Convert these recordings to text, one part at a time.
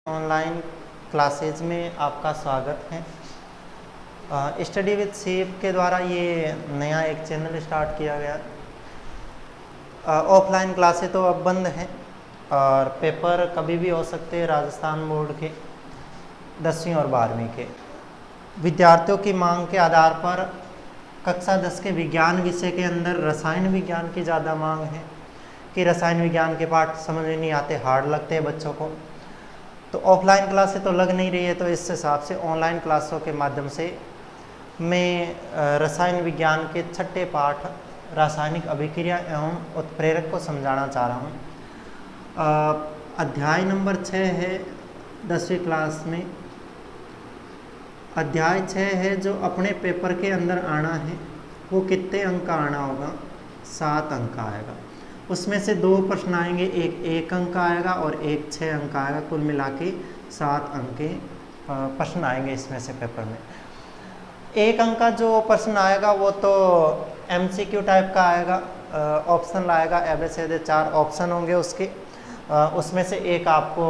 Online classes में आपका स्वागत है। स्टडी विद शेप के द्वारा ये नया एक चैनल स्टार्ट किया गया। ऑफलाइन क्लासेज तो अब बंद हैं और पेपर कभी भी हो सकते हैं राजस्थान बोर्ड के 10वीं और 12वीं के। विद्यार्थियों की मांग के आधार पर कक्षा 10 के विज्ञान विषय के अंदर रसायन विज्ञान की ज़्यादा मांग है कि रसायन विज्ञान के पाठ समझ में नहीं आते, हार्ड लगते हैं बच्चों को। तो ऑफलाइन क्लासेस तो लग नहीं रही है, तो इस हिसाब से ऑनलाइन क्लासों के माध्यम से मैं रसायन विज्ञान के छठे पाठ रासायनिक अभिक्रिया एवं उत्प्रेरक को समझाना चाह रहा हूँ। अध्याय नंबर 6 है 10वीं क्लास में। अध्याय 6 है जो अपने पेपर के अंदर आना है, वो कितने अंक का आना होगा? 7 अंक का आएगा। उसमें से 2 प्रश्न आएंगे, एक 1 अंक का आएगा और एक 6 अंक का आएगा। कुल मिला के 7 अंक के प्रश्न आएंगे इसमें से पेपर में। 1 अंक का जो प्रश्न आएगा वो तो MCQ टाइप का आएगा, ऑप्शन लाएगा, एबीसीडी 4 ऑप्शन होंगे उसके, उसमें से एक आपको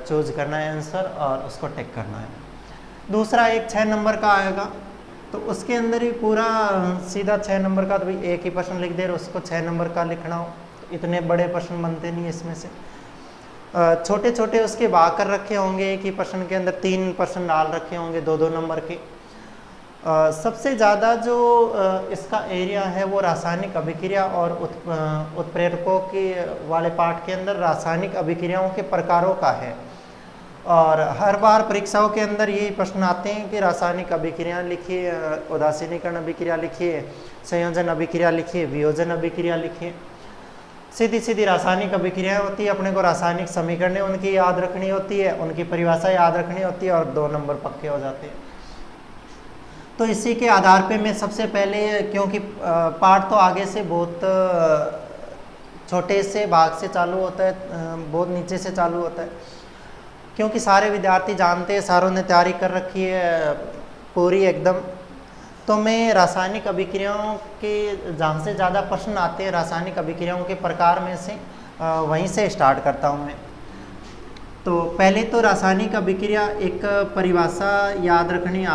चूज करना है आंसर और उसको टिक करना है। दूसरा एक 6 नंबर का आएगा, तो उसके अंदर ही पूरा सीधा 6 नंबर का, तो भाई एक ही प्रश्न लिख दे और उसको 6 नंबर का लिखना हो, तो इतने बड़े प्रश्न बनते नहीं इसमें से। छोटे छोटे उसके भाग कर रखे होंगे, एक ही प्रश्न के अंदर 3 प्रश्न डाल रखे होंगे 2-2 नंबर के। सबसे ज़्यादा जो इसका एरिया है वो रासायनिक अभिक्रिया और उत्प्रेरकों के वाले पाठ के अंदर रासायनिक अभिक्रियाओं के प्रकारों का है। और हर बार परीक्षाओं के अंदर यही प्रश्न आते हैं कि रासायनिक अभिक्रिया लिखिए, उदासीनीकरण अभिक्रिया लिखिए, संयोजन अभिक्रिया लिखिए, वियोजन अभिक्रिया लिखिए। सीधी सीधी रासायनिक अभिक्रियाएं होती है, अपने को रासायनिक समीकरणें उनकी याद रखनी होती है, उनकी परिभाषा याद रखनी होती है और 2 नंबर पक्के हो जाते हैं। तो इसी के आधार पे मैं सबसे पहले, क्योंकि पाठ तो आगे से बहुत छोटे से भाग से चालू होता है, बहुत नीचे से चालू होता है, क्योंकि सारे विद्यार्थी जानते हैं, सारों ने तैयारी कर रखी है पूरी एकदम। तो मैं रासायनिक अभिक्रियाओं के जहाँ से ज़्यादा प्रश्न आते हैं रासायनिक अभिक्रियाओं के प्रकार में से वहीं से स्टार्ट करता हूँ मैं। तो पहले तो रासायनिक अभिक्रिया एक परिभाषा याद रखनी है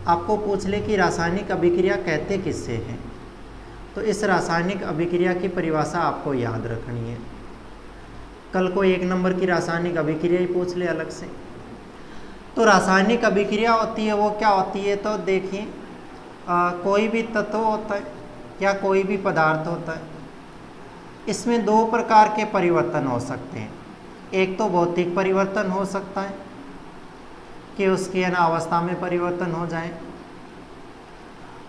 आपको पूछ ले कि रासायनिक अभिक्रिया कहते किससे हैं, तो इस रासायनिक अभिक्रिया की परिभाषा आपको याद रखनी है। कल को 1 नंबर की रासायनिक अभिक्रिया ही पूछ ले अलग से। तो रासायनिक अभिक्रिया होती है वो क्या होती है? तो देखिए, कोई भी तत्व होता है या कोई भी पदार्थ होता है, इसमें 2 प्रकार के परिवर्तन हो सकते हैं। एक तो भौतिक परिवर्तन हो सकता है कि उसकी अवस्था में परिवर्तन हो जाए,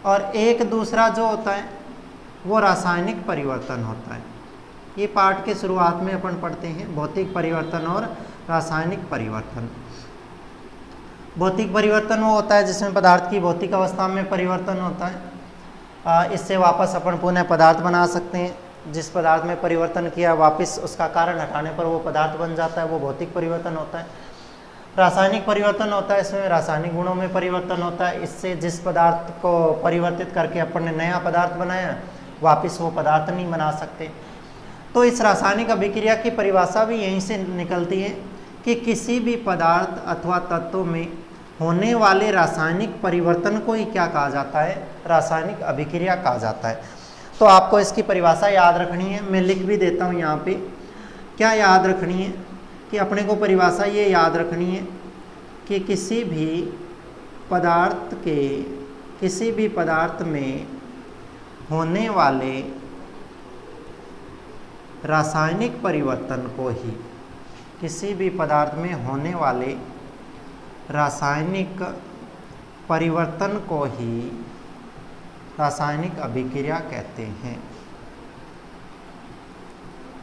और एक दूसरा जो होता है वो रासायनिक परिवर्तन होता है। ये पाठ के शुरुआत में अपन पढ़ते हैं भौतिक परिवर्तन और रासायनिक परिवर्तन। भौतिक परिवर्तन वो होता है जिसमें पदार्थ की भौतिक अवस्था में परिवर्तन होता है, इससे वापस अपन पुनः पदार्थ बना सकते हैं। जिस पदार्थ में परिवर्तन किया वापस उसका कारण हटाने पर वो पदार्थ बन जाता है, वो भौतिक परिवर्तन होता है। रासायनिक परिवर्तन होता है, इसमें रासायनिक गुणों में परिवर्तन होता है। इससे जिस पदार्थ को परिवर्तित करके अपन ने नया पदार्थ बनाया, वापस वो पदार्थ नहीं बना सकते। तो इस रासायनिक अभिक्रिया की परिभाषा भी यहीं से निकलती है कि किसी भी पदार्थ अथवा तत्व में होने वाले रासायनिक परिवर्तन को ही क्या कहा जाता है? रासायनिक अभिक्रिया कहा जाता है। तो आपको इसकी परिभाषा याद रखनी है, मैं लिख भी देता हूँ यहाँ पे। क्या याद रखनी है कि अपने को परिभाषा ये याद रखनी है कि किसी भी पदार्थ में होने वाले रासायनिक परिवर्तन को ही, किसी भी पदार्थ में होने वाले रासायनिक परिवर्तन को ही रासायनिक अभिक्रिया कहते हैं।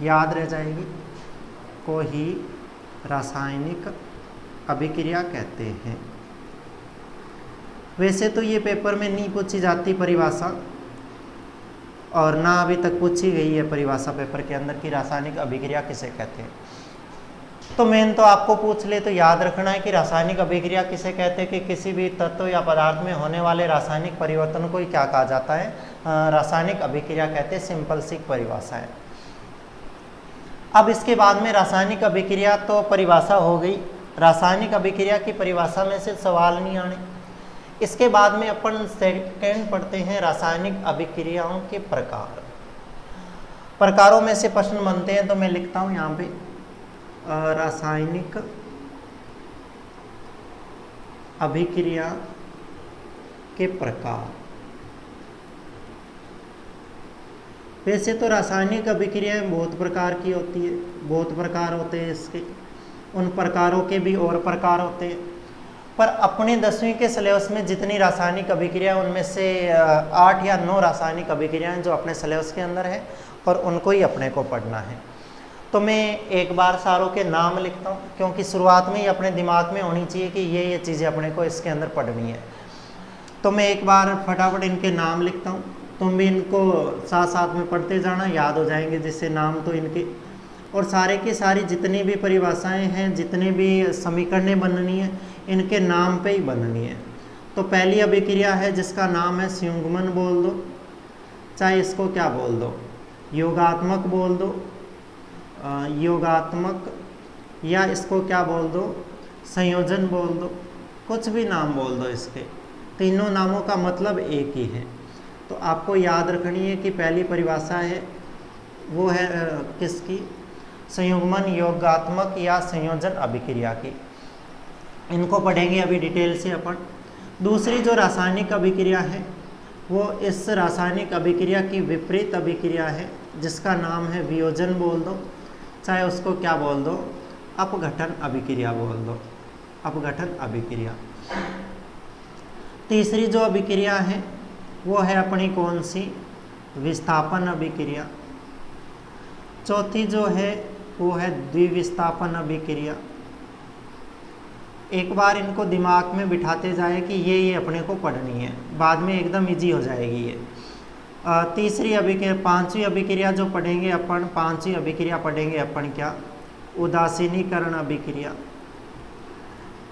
याद रह जाएगी, को ही रासायनिक अभिक्रिया कहते हैं। वैसे तो ये पेपर में नहीं पूछी जाती परिभाषा, और ना अभी तक पूछी गई है परिभाषा पेपर के अंदर कि रासायनिक अभिक्रिया किसे कहते हैं। तो मेन तो आपको पूछ ले तो याद रखना है कि रासायनिक अभिक्रिया किसे कहते हैं, कि किसी भी तत्व या पदार्थ में होने वाले रासायनिक परिवर्तन को ही क्या कहा जाता है? रासायनिक अभिक्रिया कहते हैं। सिंपल सी परिभाषा है। अब इसके बाद में रासायनिक अभिक्रिया तो परिभाषा हो गई, रासायनिक अभिक्रिया की परिभाषा में से सवाल नहीं आने। इसके बाद में अपन सेकंड पढ़ते हैं रासायनिक अभिक्रियाओं के प्रकार। प्रकारों में से प्रश्न बनते हैं, तो मैं लिखता हूं यहाँ पे रासायनिक अभिक्रिया के प्रकार। वैसे तो रासायनिक अभिक्रियाएं बहुत प्रकार की होती है, बहुत प्रकार होते हैं इसके, उन प्रकारों के भी और प्रकार होते हैं। पर अपने 10वीं के सिलेबस में जितनी रासायनिक अभिक्रिया, उनमें से 8 या 9 रासायनिक अभिक्रियाएं जो अपने सिलेबस के अंदर है और उनको ही अपने को पढ़ना है। तो मैं एक बार सारों के नाम लिखता हूँ, क्योंकि शुरुआत में ही अपने दिमाग में होनी चाहिए कि ये चीज़ें अपने को इसके अंदर पढ़नी है। तो मैं एक बार फटाफट इनके नाम लिखता हूँ, तुम भी इनको साथ साथ में पढ़ते जाना, याद हो जाएंगे जिससे नाम तो इनके। और सारे की सारी जितनी भी परिभाषाएं हैं, जितनी भी समीकरणें बननी है, इनके नाम पे ही बननी है। तो पहली अभिक्रिया है जिसका नाम है संयुग्मन बोल दो, चाहे इसको क्या बोल दो, योगात्मक बोल दो, योगात्मक, या इसको क्या बोल दो, संयोजन बोल दो, कुछ भी नाम बोल दो। इसके तीनों नामों का मतलब एक ही है। तो आपको याद रखनी है कि पहली परिभाषा है वो है किसकी, संयुग्मन, योगात्मक या संयोजन अभिक्रिया की। इनको पढ़ेंगे अभी डिटेल से अपन। दूसरी जो रासायनिक अभिक्रिया है वो इस रासायनिक अभिक्रिया की विपरीत अभिक्रिया है जिसका नाम है वियोजन बोल दो, चाहे उसको क्या बोल दो, अपघटन अभिक्रिया बोल दो, अपघटन अभिक्रिया। तीसरी जो अभिक्रिया है वो है अपनी कौन सी, विस्थापन अभिक्रिया। चौथी जो है वो है द्विविस्थापन अभिक्रिया। एक बार इनको दिमाग में बिठाते जाए कि ये अपने को पढ़नी है, बाद में एकदम इजी हो जाएगी ये। तीसरी अभिक्रिया, पांचवी अभिक्रिया जो पढ़ेंगे अपन, पांचवी अभिक्रिया पढ़ेंगे अपन क्या, उदासीनीकरण अभिक्रिया।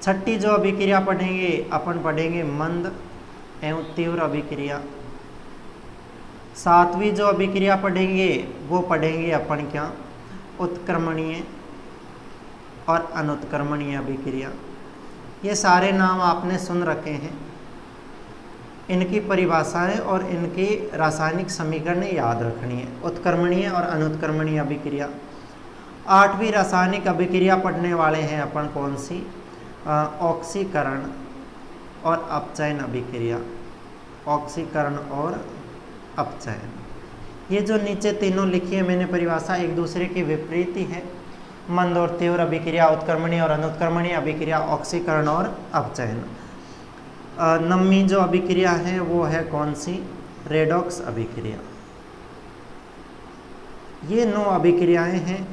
छठी जो अभिक्रिया पढ़ेंगे अपन पढ़ेंगे मंद एवं तीव्र अभिक्रिया। सातवीं जो अभिक्रिया पढ़ेंगे वो पढ़ेंगे अपन क्या, उत्क्रमणीय और अनुत्क्रमणीय अभिक्रिया। ये सारे नाम आपने सुन रखे हैं, इनकी परिभाषाएं और इनकी रासायनिक समीकरण याद रखनी है, उत्क्रमणीय और अनुत्क्रमणीय अभिक्रिया। आठवीं रासायनिक अभिक्रिया पढ़ने वाले हैं अपन कौन सी, ऑक्सीकरण और अपचयन अभिक्रिया, ऑक्सीकरण और अपचयन। ये जो नीचे तीनों लिखी है मैंने परिभाषा, एक दूसरे की विपरीत ही है, मंद और तीव्र अभिक्रिया, उत्क्रमणीय और अनुत्क्रमणीय अभिक्रिया, ऑक्सीकरण और अपचयन। नवमीं जो अभिक्रिया है वो है कौन सी, रेडॉक्स अभिक्रिया। ये 9 अभिक्रियाएं हैं,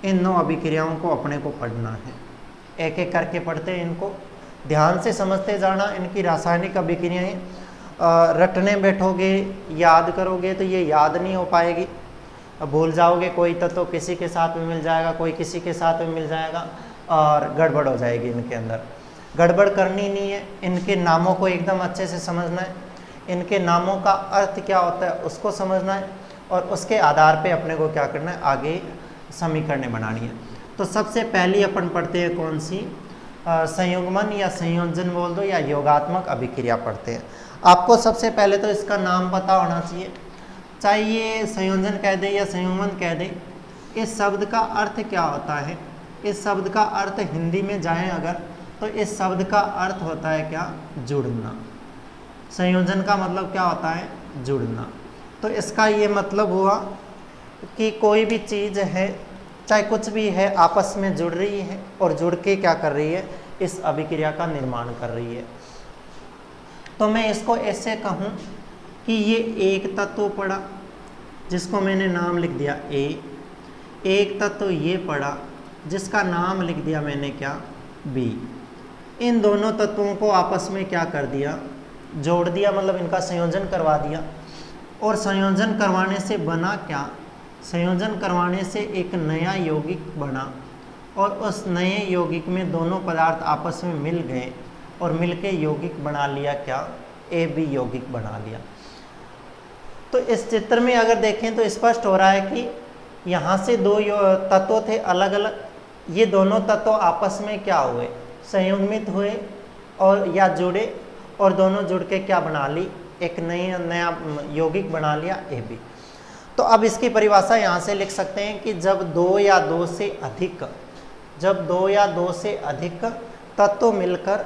इन 9 अभिक्रियाओं को अपने को पढ़ना है, एक एक करके पढ़ते हैं। इनको ध्यान से समझते जाना। इनकी रासायनिक अभिक्रियाएं रटने बैठोगे, याद करोगे तो ये याद नहीं हो पाएगी, भूल जाओगे। कोई तत्व किसी के साथ में मिल जाएगा, कोई किसी के साथ में मिल जाएगा और गड़बड़ हो जाएगी। इनके अंदर गड़बड़ करनी नहीं है, इनके नामों को एकदम अच्छे से समझना है, इनके नामों का अर्थ क्या होता है उसको समझना है, और उसके आधार पे अपने को क्या करना है, आगे समीकरणें बनानी है। तो सबसे पहली अपन पढ़ते हैं कौन सी, संयुग्मन या संयोजन बोल दो या योगात्मक अभिक्रिया पढ़ते हैं। आपको सबसे पहले तो इसका नाम पता होना चाहिए, चाहे ये संयोजन कह दे या संयुग्मन कह दे। इस शब्द का अर्थ क्या होता है, इस शब्द का अर्थ हिंदी में जाएं अगर, तो इस शब्द का अर्थ होता है क्या, जुड़ना। संयोजन का मतलब क्या होता है, जुड़ना। तो इसका ये मतलब हुआ कि कोई भी चीज़ है, चाहे कुछ भी है, आपस में जुड़ रही है और जुड़ के क्या कर रही है, इस अभिक्रिया का निर्माण कर रही है। तो मैं इसको ऐसे कहूँ कि ये एक तत्व पड़ा जिसको मैंने नाम लिख दिया ए, एक तत्व ये पड़ा जिसका नाम लिख दिया मैंने क्या, बी। इन दोनों तत्वों को आपस में क्या कर दिया, जोड़ दिया, मतलब इनका संयोजन करवा दिया। और संयोजन करवाने से बना क्या, संयोजन करवाने से एक नया यौगिक बना, और उस नए यौगिक में दोनों पदार्थ आपस में मिल गए और मिलके यौगिक बना लिया क्या, ए बी यौगिक बना लिया। तो इस चित्र में अगर देखें तो स्पष्ट हो रहा है कि यहाँ से दो तत्व थे अलग अलग, ये दोनों तत्व आपस में क्या हुए, संयुग्मित हुए और या जुड़े, और दोनों जुड़ के क्या बना ली, एक नया यौगिक बना लिया AB। तो अब इसकी परिभाषा यहाँ से लिख सकते हैं कि जब दो या दो से अधिक तत्व मिलकर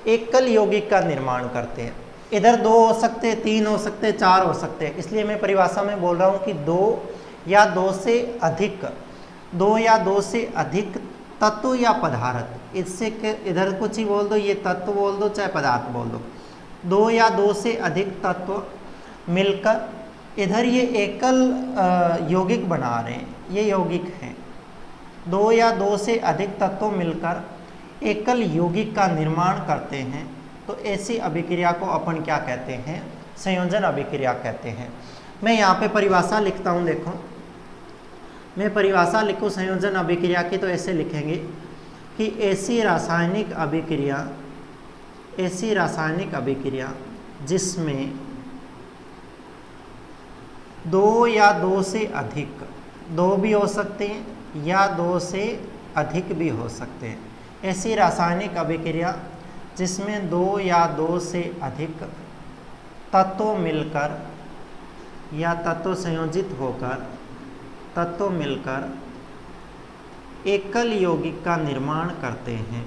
एकल यौगिक का निर्माण करते हैं। इधर दो हो सकते हैं, तीन हो सकते हैं, चार हो सकते हैं, इसलिए मैं परिभाषा में बोल रहा हूँ कि दो या दो से अधिक तत्व या पदार्थ, इससे इधर कुछ ही बोल दो, ये तत्व बोल दो चाहे पदार्थ बोल दो, दो या दो से अधिक तत्व मिलकर, इधर ये एकल यौगिक बना रहे हैं, ये यौगिक हैं, दो या दो से अधिक तत्व मिलकर एकल यौगिक का निर्माण करते हैं, तो ऐसी अभिक्रिया को अपन क्या कहते हैं, संयोजन अभिक्रिया कहते हैं। मैं यहाँ पे परिभाषा लिखता हूँ, देखो मैं परिभाषा लिखूँ संयोजन अभिक्रिया की, तो ऐसे लिखेंगे कि ऐसी रासायनिक अभिक्रिया जिसमें दो या दो से अधिक, दो भी हो सकते हैं या दो से अधिक भी हो सकते हैं, ऐसी रासायनिक अभिक्रिया जिसमें दो या दो से अधिक तत्व मिलकर या तत्व संयोजित होकर, तत्व मिलकर एकल यौगिक का निर्माण करते हैं,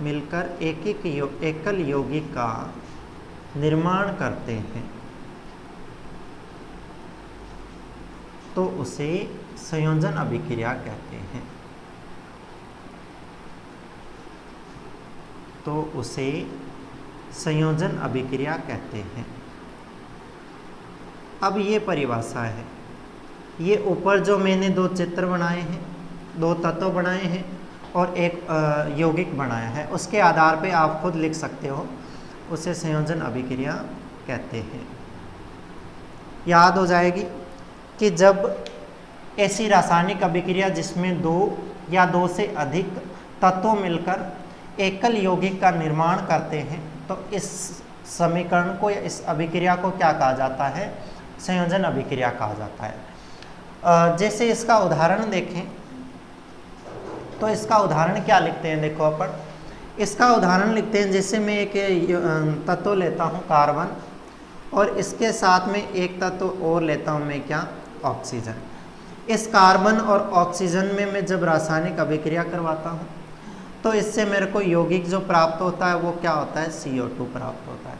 मिलकर एकल यौगिक का निर्माण करते हैं, तो उसे संयोजन अभिक्रिया कहते हैं। तो उसे संयोजन अभिक्रिया कहते हैं। अब ये परिभाषा है, ये ऊपर जो मैंने दो चित्र बनाए हैं, दो तत्व बनाए हैं और एक यौगिक बनाया है, उसके आधार पे आप खुद लिख सकते हो, उसे संयोजन अभिक्रिया कहते हैं। याद हो जाएगी कि जब ऐसी रासायनिक अभिक्रिया जिसमें दो या दो से अधिक तत्व मिलकर एकल यौगिक का निर्माण करते हैं, तो इस समीकरण को या इस अभिक्रिया को क्या कहा जाता है, संयोजन अभिक्रिया कहा जाता है। जैसे इसका उदाहरण देखें, तो इसका उदाहरण क्या लिखते हैं, देखो अपन इसका उदाहरण लिखते हैं, जैसे मैं एक तत्व लेता हूँ कार्बन, और इसके साथ में एक तत्व और लेता हूँ मैं क्या, ऑक्सीजन। इस कार्बन और ऑक्सीजन में मैं जब रासायनिक अभिक्रिया करवाता हूँ, तो इससे मेरे को यौगिक जो प्राप्त होता है वो क्या होता है, CO2 प्राप्त होता है।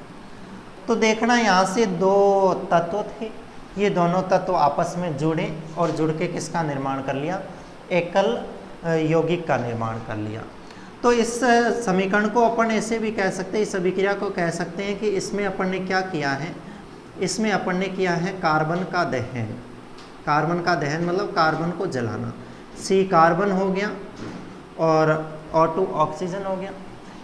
तो देखना यहाँ से दो तत्व थे, ये दोनों तत्व आपस में जुड़े और जुड़ के किसका निर्माण कर लिया, एकल यौगिक का निर्माण कर लिया। तो इस समीकरण को अपन ऐसे भी कह सकते हैं, इस अभिक्रिया को कह सकते हैं कि इसमें अपन ने क्या किया है, इसमें अपन ने किया है कार्बन का दहन। कार्बन का दहन मतलब कार्बन को जलाना, C कार्बन हो गया और O2 ऑक्सीजन हो गया,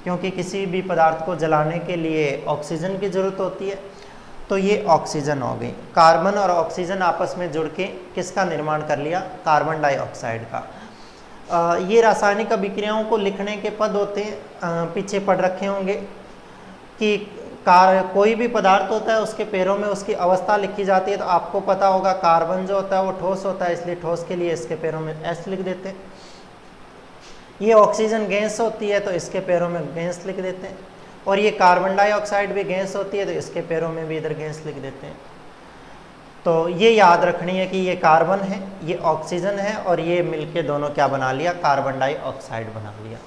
क्योंकि किसी भी पदार्थ को जलाने के लिए ऑक्सीजन की ज़रूरत होती है, तो ये ऑक्सीजन हो गई। कार्बन और ऑक्सीजन आपस में जुड़ के किसका निर्माण कर लिया, कार्बन डाइऑक्साइड का। ये रासायनिक अभिक्रियाओं को लिखने के पद होते हैं, पीछे पढ़ रखे होंगे कि कोई भी पदार्थ होता है उसके पैरों में उसकी अवस्था लिखी जाती है, तो आपको पता होगा कार्बन जो होता है वो ठोस होता है, इसलिए ठोस के लिए इसके पैरों में S लिख देते हैं। ये ऑक्सीजन गैस होती है तो इसके पैरों में गैस लिख देते हैं, और ये कार्बन डाइऑक्साइड भी गैस होती है तो इसके पैरों में भी इधर गैस लिख देते हैं। तो ये याद रखनी है कि ये कार्बन है, ये ऑक्सीजन है, और ये मिलके दोनों क्या बना लिया, कार्बन डाइऑक्साइड बना लिया।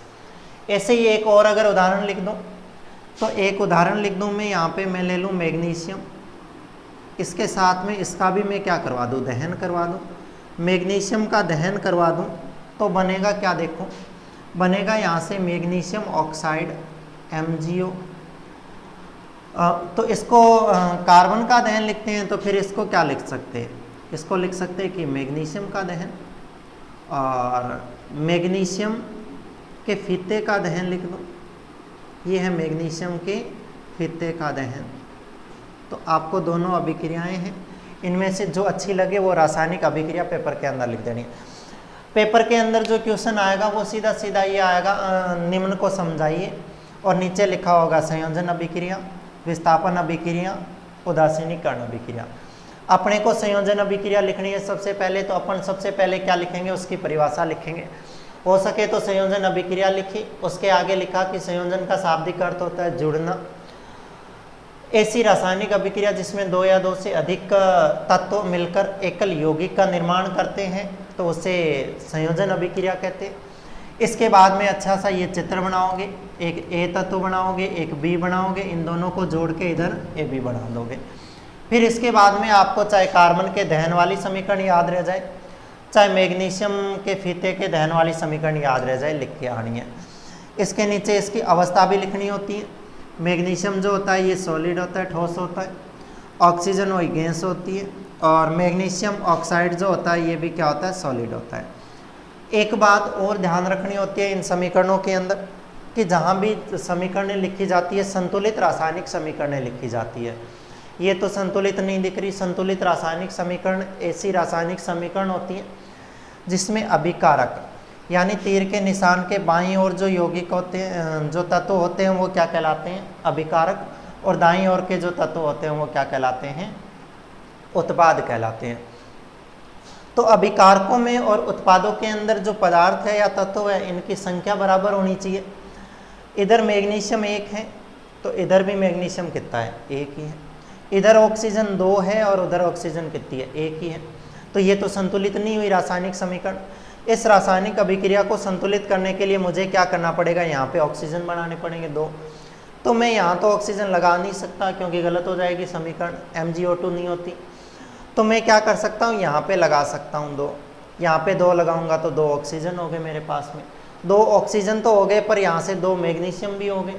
ऐसे ही एक और अगर उदाहरण लिख दूं, तो एक उदाहरण लिख दूं मैं यहाँ पे, मैं ले लूँ मैग्नीशियम, इसके साथ में इसका भी मैं क्या करवा दूँ, दहन करवा दूँ। मैग्नीशियम का दहन करवा दूँ तो बनेगा क्या, देखो बनेगा यहाँ से मैग्नीशियम ऑक्साइड MgO। तो इसको कार्बन का दहन लिखते हैं, तो फिर इसको क्या लिख सकते हैं, इसको लिख सकते हैं कि मैग्नीशियम का दहन, और मैग्नीशियम के फीते का दहन लिख दो, ये है मैग्नीशियम के फीते का दहन। तो आपको दोनों अभिक्रियाएं हैं, इनमें से जो अच्छी लगे वो रासायनिक अभिक्रिया पेपर के अंदर लिख देनी है। पेपर के अंदर जो क्वेश्चन आएगा वो सीधा सीधा ये आएगा, निम्न को समझाइए, और नीचे लिखा होगा संयोजन अभिक्रिया, विस्थापन अभिक्रिया, उदासीनीकरण अभिक्रिया। अपने को संयोजन अभिक्रिया लिखनी है सबसे पहले, तो अपन सबसे पहले क्या लिखेंगे, उसकी परिभाषा लिखेंगे। हो सके तो संयोजन अभिक्रिया लिखी, उसके आगे लिखा कि संयोजन का शाब्दिक अर्थ होता है जुड़ना। ऐसी रासायनिक अभिक्रिया जिसमें दो या दो से अधिक तत्व मिलकर एकल यौगिक का निर्माण करते हैं तो उसे संयोजन अभिक्रिया कहते हैं। इसके बाद में अच्छा सा ये चित्र बनाओगे, एक ए तत्व बनाओगे, एक बी बनाओगे, इन दोनों को जोड़ के इधर ए बी बना दोगे। फिर इसके बाद में आपको चाहे कार्बन के दहन वाली समीकरण याद रह जाए, चाहे मैग्नीशियम के फीते के दहन वाली समीकरण याद रह जाए, लिख के आनी है। इसके नीचे इसकी अवस्था भी लिखनी होती है। मैग्नीशियम जो होता है ये सॉलिड होता है, ठोस होता है। ऑक्सीजन वही गैस होती है, और मैग्नीशियम ऑक्साइड जो होता है ये भी क्या होता है, सॉलिड होता है। एक बात और ध्यान रखनी होती है इन समीकरणों के अंदर कि जहाँ भी समीकरणें लिखी जाती है संतुलित रासायनिक समीकरणें लिखी जाती है। ये तो संतुलित नहीं दिख रही। संतुलित रासायनिक समीकरण ऐसी रासायनिक समीकरण होती है जिसमें अभिकारक यानी तीर के निशान के बाईं ओर जो यौगिक होते हैं, जो तत्व होते हैं वो क्या कहलाते हैं, अभिकारक, और दाईं ओर के जो तत्व होते हैं वो क्या कहलाते हैं, उत्पाद कहलाते हैं। तो अभिकारकों में और उत्पादों के अंदर जो पदार्थ है या तत्व है इनकी संख्या बराबर होनी चाहिए। इधर मैग्नीशियम 1 है तो इधर भी मैग्नीशियम कितना है, 1 ही है। इधर ऑक्सीजन 2 है और उधर ऑक्सीजन कितनी है, 1 ही है। तो ये तो संतुलित नहीं हुई रासायनिक समीकरण। इस रासायनिक अभिक्रिया को संतुलित करने के लिए मुझे क्या करना पड़ेगा, यहाँ पे ऑक्सीजन बनाने पड़ेंगे 2। तो मैं यहाँ तो ऑक्सीजन लगा नहीं सकता क्योंकि गलत हो जाएगी समीकरण, MgO2 नहीं होती। तो मैं क्या कर सकता हूँ, यहाँ पे लगा सकता हूँ 2। यहाँ पे 2 लगाऊंगा तो 2 ऑक्सीजन हो गए मेरे पास में। 2 ऑक्सीजन तो हो गए, पर यहाँ से 2 मैग्नीशियम भी हो गए।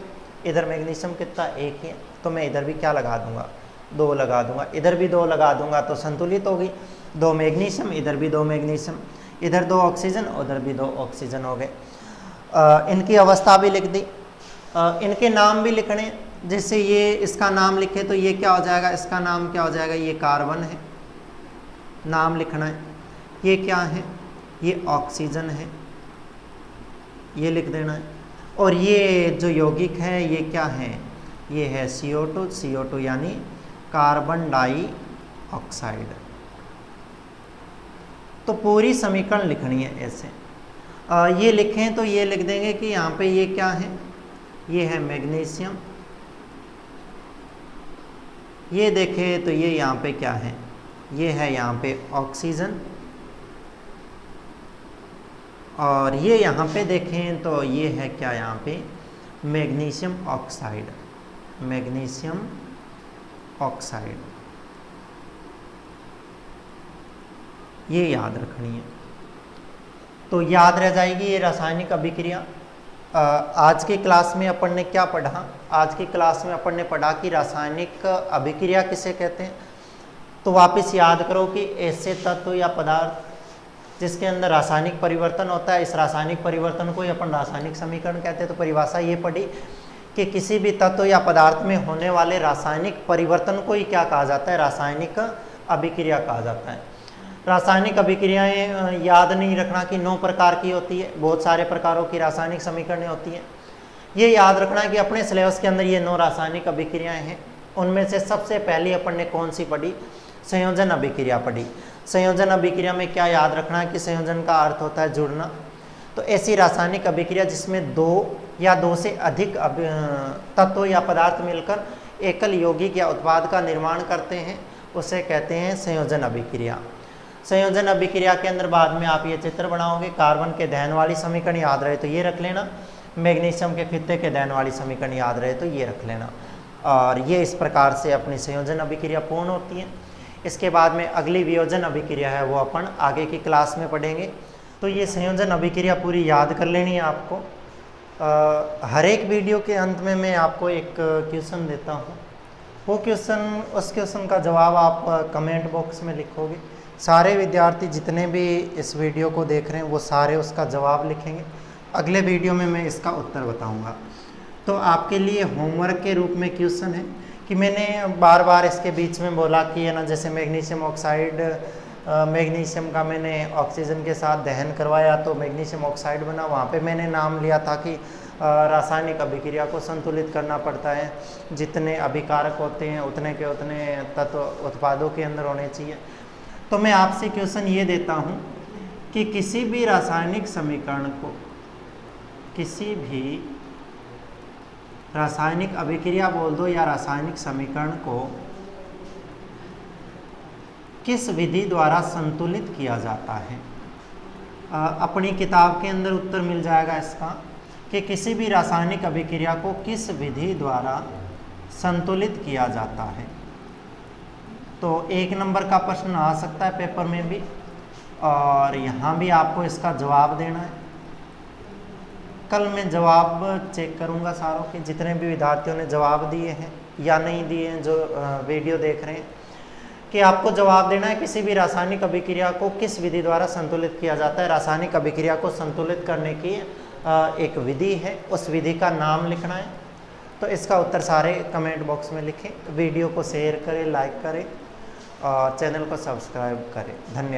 इधर मैग्नीशियम कितना, 1 ही है, तो मैं इधर भी क्या लगा दूंगा, 2 लगा दूंगा। इधर भी 2 लगा दूंगा तो संतुलित होगी। 2 मैग्नीशियम, इधर भी 2 मैग्नीशियम, इधर 2 ऑक्सीजन, उधर भी 2 ऑक्सीजन हो गए। इनकी अवस्था भी लिख दी। इनके नाम भी लिखने, जैसे ये इसका नाम लिखे तो ये क्या हो जाएगा, इसका नाम क्या हो जाएगा, ये कार्बन है, नाम लिखना है। ये क्या है, ये ऑक्सीजन है, ये लिख देना है। और ये जो यौगिक है ये क्या है, ये है CO2, CO2 यानी कार्बन डाइऑक्साइड। तो पूरी समीकरण लिखनी है ऐसे। ये लिखें तो ये लिख देंगे कि यहाँ पे ये क्या है, ये है मैग्नीशियम। ये देखें तो ये यहाँ पे क्या है, ये है यहाँ पे ऑक्सीजन। और ये यहाँ पे देखें तो ये है क्या, यहाँ पे मैग्नीशियम ऑक्साइड, मैग्नीशियम ऑक्साइड। ये याद रखनी है, तो याद रह जाएगी ये रासायनिक अभिक्रिया। आज की क्लास में अपन ने क्या पढ़ा, आज की क्लास में अपन ने पढ़ा कि रासायनिक अभिक्रिया किसे कहते हैं। तो वापस याद करो कि ऐसे तत्व या पदार्थ जिसके अंदर रासायनिक परिवर्तन होता है, इस रासायनिक परिवर्तन को ही अपन रासायनिक समीकरण कहते हैं। तो परिभाषा ये पढ़ी कि किसी भी तत्व या पदार्थ में होने वाले रासायनिक परिवर्तन को ही क्या कहा जाता है, रासायनिक अभिक्रिया कहा जाता है। रासायनिक अभिक्रियाएं याद नहीं रखना कि 9 प्रकार की होती है, बहुत सारे प्रकारों की रासायनिक समीकरणें होती हैं। ये याद रखना है कि अपने सिलेबस के अंदर ये 9 रासायनिक अभिक्रियाएं हैं। उनमें से सबसे पहली अपन ने कौन सी पढ़ी, संयोजन अभिक्रिया पढ़ी। संयोजन अभिक्रिया में क्या याद रखना है कि संयोजन का अर्थ होता है जुड़ना। तो ऐसी रासायनिक अभिक्रिया जिसमें 2 या 2 से अधिक तत्व या पदार्थ मिलकर एकल यौगिक या उत्पाद का निर्माण करते हैं उसे कहते हैं संयोजन अभिक्रिया। संयोजन अभिक्रिया के अंदर बाद में आप ये चित्र बनाओगे, कार्बन के दहन वाली समीकरण याद रहे तो ये रख लेना, मैग्नीशियम के फित्ते के दहन वाली समीकरण याद रहे तो ये रख लेना। और ये इस प्रकार से अपनी संयोजन अभिक्रिया पूर्ण होती है। इसके बाद में अगली वियोजन अभिक्रिया है वो अपन आगे की क्लास में पढ़ेंगे। तो ये संयोजन अभिक्रिया पूरी याद कर लेनी है आपको। हर एक वीडियो के अंत में मैं आपको एक क्वेश्चन देता हूँ, वो क्वेश्चन, उस क्वेश्चन का जवाब आप कमेंट बॉक्स में लिखोगे। सारे विद्यार्थी जितने भी इस वीडियो को देख रहे हैं वो सारे उसका जवाब लिखेंगे। अगले वीडियो में मैं इसका उत्तर बताऊंगा। तो आपके लिए होमवर्क के रूप में क्वेश्चन है कि मैंने बार बार इसके बीच में बोला कि है ना, जैसे मैग्नीशियम ऑक्साइड, मैग्नीशियम का मैंने ऑक्सीजन के साथ दहन करवाया तो मैग्नीशियम ऑक्साइड बना। वहाँ पे मैंने नाम लिया था कि रासायनिक अभिक्रिया को संतुलित करना पड़ता है। जितने अभिकारक होते हैं उतने के उतने तत्व उत्पादों के अंदर होने चाहिए। तो मैं आपसे क्वेश्चन ये देता हूँ कि किसी भी रासायनिक समीकरण को, किसी भी रासायनिक अभिक्रिया बोल दो या रासायनिक समीकरण को किस विधि द्वारा संतुलित किया जाता है। अपनी किताब के अंदर उत्तर मिल जाएगा इसका कि किसी भी रासायनिक अभिक्रिया को किस विधि द्वारा संतुलित किया जाता है। तो 1 नंबर का प्रश्न आ सकता है पेपर में भी, और यहाँ भी आपको इसका जवाब देना है। कल मैं जवाब चेक करूँगा सारों के, जितने भी विद्यार्थियों ने जवाब दिए हैं या नहीं दिए हैं जो वीडियो देख रहे हैं, कि आपको जवाब देना है किसी भी रासायनिक अभिक्रिया को किस विधि द्वारा संतुलित किया जाता है। रासायनिक अभिक्रिया को संतुलित करने की एक विधि है, उस विधि का नाम लिखना है। तो इसका उत्तर सारे कमेंट बॉक्स में लिखें। वीडियो को शेयर करें, लाइक करें और चैनल को सब्सक्राइब करें। धन्यवाद।